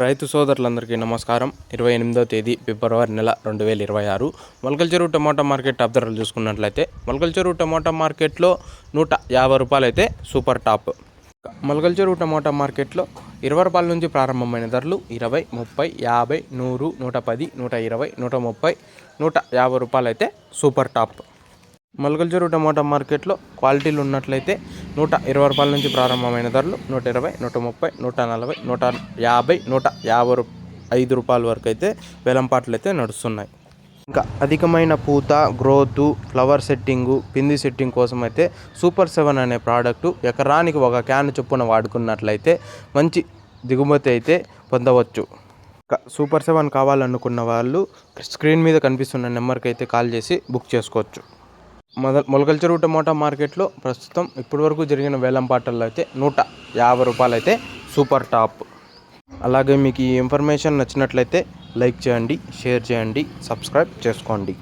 రైతు సోదరులందరికీ నమస్కారం. 28వ తేదీ ఫిబ్రవరి నెల 2026 మొలకల చెరువు టమోటా మార్కెట్ టాప్ ధరలు చూసుకున్నట్లయితే మొలకల చెరువు టమోటా మార్కెట్లో 150 రూపాయలు అయితే సూపర్ టాప్. మొలకల చెరువు టమోటా మార్కెట్లో 20 రూపాయల నుంచి ప్రారంభమైన ధరలు 20, 30, 50, 100, 110, 120, 130, 150 రూపాయలు అయితే సూపర్ టాప్. మొలకల చెరువు టమోటా మార్కెట్లో క్వాలిటీలు ఉన్నట్లయితే 120 రూపాయల నుంచి ప్రారంభమైన ధరలు 120, 130, 140, 150, 155 రూపాయల వరకు అయితే వేలంపాట్లు అయితే నడుస్తున్నాయి. ఇంకా అధికమైన పూత, గ్రోతు, ఫ్లవర్ సెట్టింగు, పిండి సెట్టింగ్ కోసం అయితే సూపర్ 7 అనే ప్రోడక్టు ఎకరానికి 1 క్యాన్ చొప్పున వాడుకున్నట్లయితే మంచి దిగుమతి అయితే పొందవచ్చు. సూపర్ 7 కావాలనుకున్న వాళ్ళు స్క్రీన్ మీద కనిపిస్తున్న నెంబర్కి అయితే కాల్ చేసి బుక్ చేసుకోవచ్చు. మొలకల చెరువు టమోటా మార్కెట్లో ప్రస్తుతం ఇప్పటి వరకు జరిగిన వేలంపాటల్లో అయితే 150 రూపాయలు అయితే సూపర్ టాప్. అలాగే మీకు ఈ ఇన్ఫర్మేషన్ నచ్చినట్లయితే లైక్ చేయండి, షేర్ చేయండి, సబ్స్క్రైబ్ చేసుకోండి.